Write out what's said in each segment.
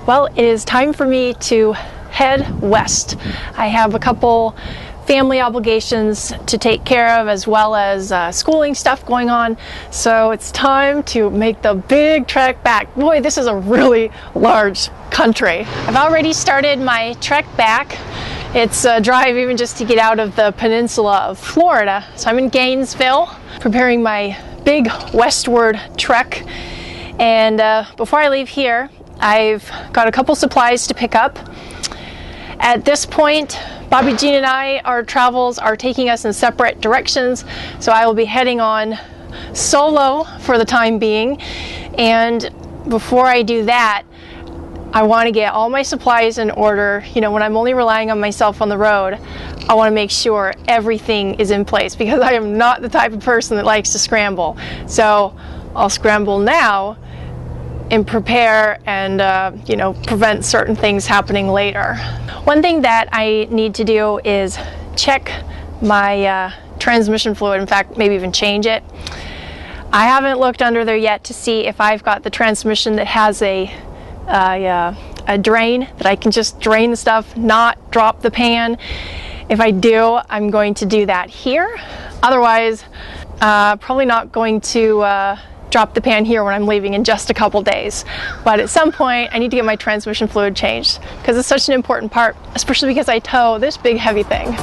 Well, it is time for me to head west. I have a couple family obligations to take care of, as well as schooling stuff going on, so it's time to make the big trek back. Boy, this is a really large country. I've already started my trek back. It's a drive even just to get out of the peninsula of Florida. So I'm in Gainesville, preparing my big westward trek. And before I leave here, I've got a couple supplies to pick up. At this point, Bobby Jean and I, our travels are taking us in separate directions, so I will be heading on solo for the time being. And before I do that, I want to get all my supplies in order. You know, when I'm only relying on myself on the road, I want to make sure everything is in place, because I am not the type of person that likes to scramble. So I'll scramble now and prepare and prevent certain things happening later. One thing that I need to do is check my transmission fluid. In fact, maybe even change it. I haven't looked under there yet to see if I've got the transmission that has a drain that I can just drain the stuff, not drop the pan. If I do, I'm going to do that here. Otherwise, probably not going to drop the pan here when I'm leaving in just a couple days. But at some point, I need to get my transmission fluid changed, because it's such an important part, especially because I tow this big heavy thing.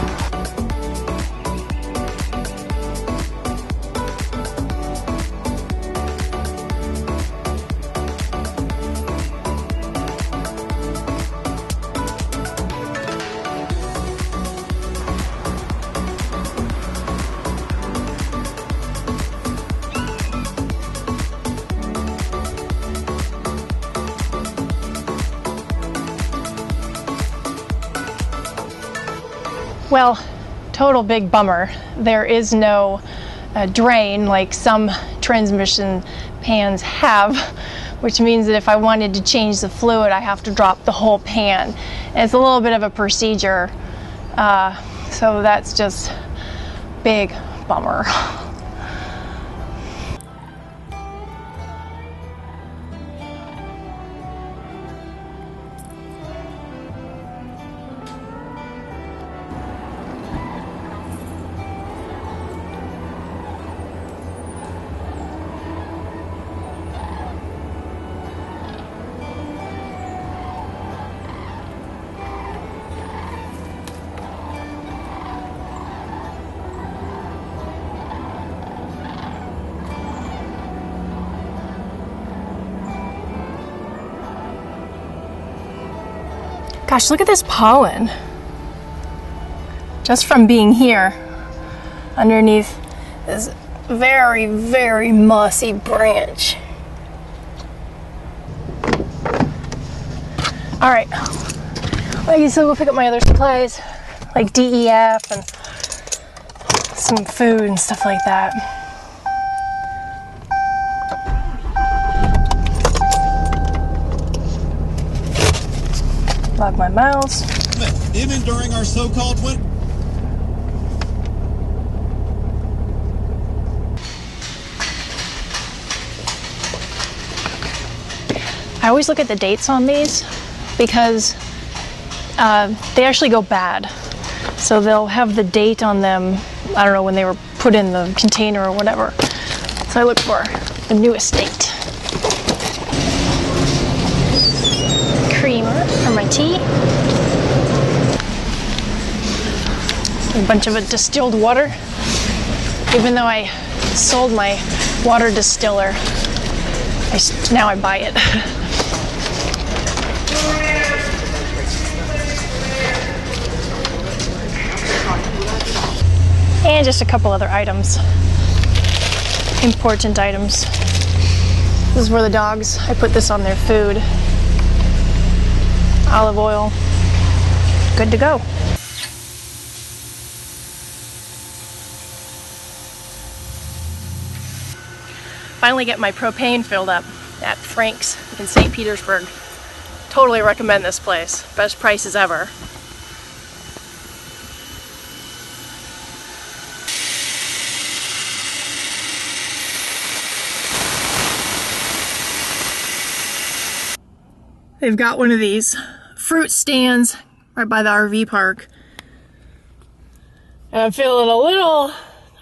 Well, total big bummer. There is no drain like some transmission pans have, which means that if I wanted to change the fluid, I have to drop the whole pan. And it's a little bit of a procedure, so that's just big bummer. Gosh, look at this pollen. Just from being here underneath this very, very mossy branch. All right, I guess I'll go pick up my other supplies, like DEF and some food and stuff like that. Log my miles. Even during our so-called winter. I always look at the dates on these, because they actually go bad. So they'll have the date on them, I don't know, when they were put in the container or whatever. So I look for the newest date. Creamer for my tea. A bunch of distilled water. Even though I sold my water distiller, now I buy it. And just a couple other items. Important items. This is for the dogs. I put this on their food. Olive oil. Good to go. Finally get my propane filled up at Frank's in St. Petersburg. Totally recommend this place. Best prices ever. They've got one of these fruit stands right by the RV park. And I'm feeling a little,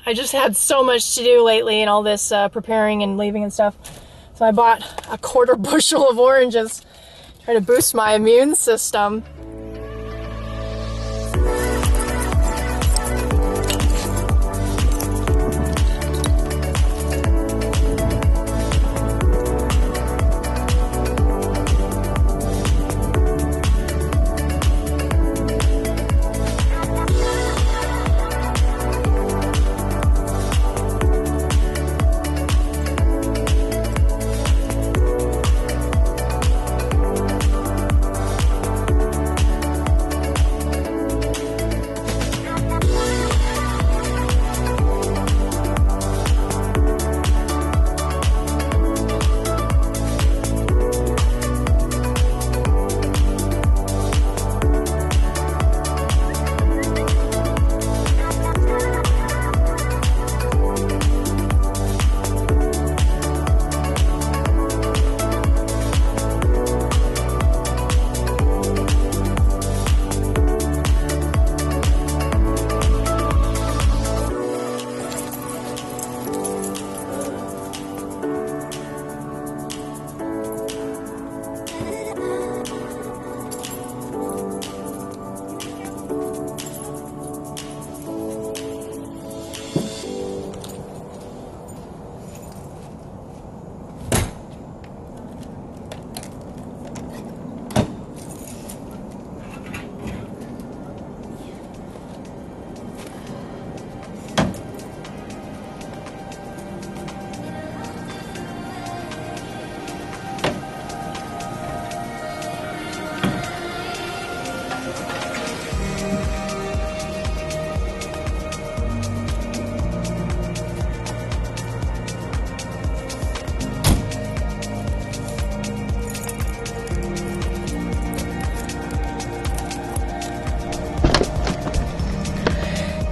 I just had so much to do lately and all this preparing and leaving and stuff. So I bought a 1/4 bushel of oranges, try to boost my immune system.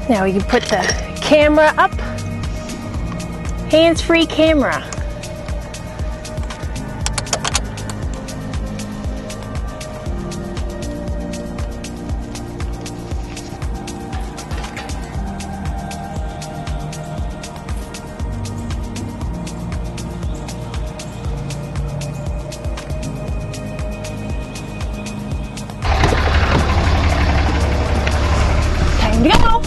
Now you put the camera up, hands-free camera. Time to go.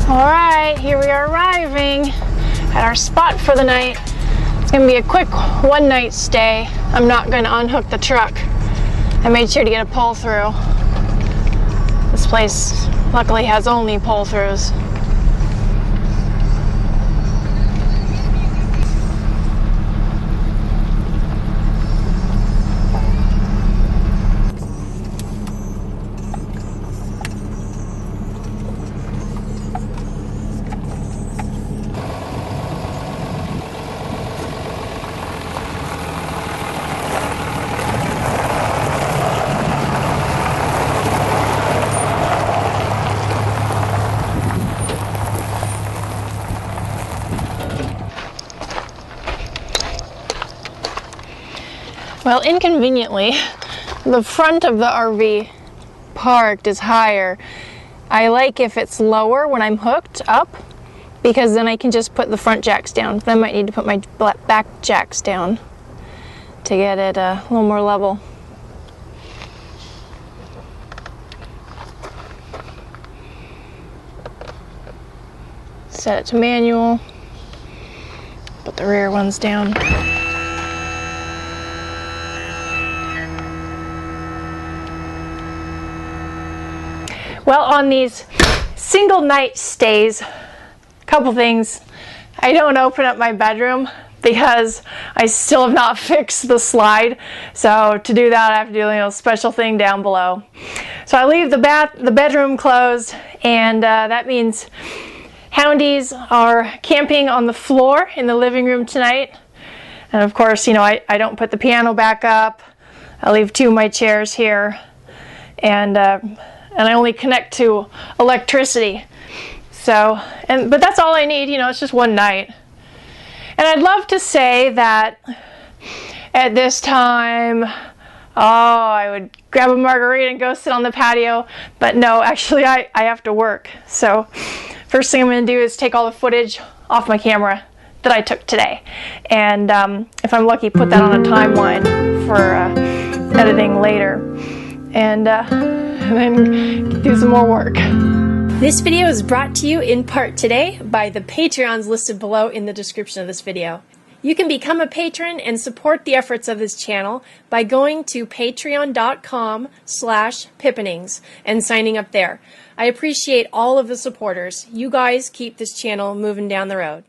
Alright, here we are arriving at our spot for the night. It's going to be a quick one-night stay. I'm not going to unhook the truck. I made sure to get a pull-through. This place luckily has only pull-throughs. Well, inconveniently, the front of the RV parked is higher. I like if it's lower when I'm hooked up, because then I can just put the front jacks down. Then I might need to put my back jacks down to get it a little more level. Set it to manual. Put the rear ones down. Well, on these single night stays, a couple things. I don't open up my bedroom because I still have not fixed the slide. So to do that, I have to do a special thing down below. So I leave the bedroom closed, and that means Houndies are camping on the floor in the living room tonight. And of course, I don't put the piano back up. I leave 2 of my chairs here, and I only connect to electricity. So, but that's all I need, it's just one night. And I'd love to say that at this time, I would grab a margarita and go sit on the patio, but no, actually I have to work. So first thing I'm going to do is take all the footage off my camera that I took today. And if I'm lucky, put that on a timeline for editing later. And then do some more work. This video is brought to you in part today by the Patreons listed below in the description of this video. You can become a patron and support the efforts of this channel by going to patreon.com/pippenings and signing up there. I appreciate all of the supporters. You guys keep this channel moving down the road.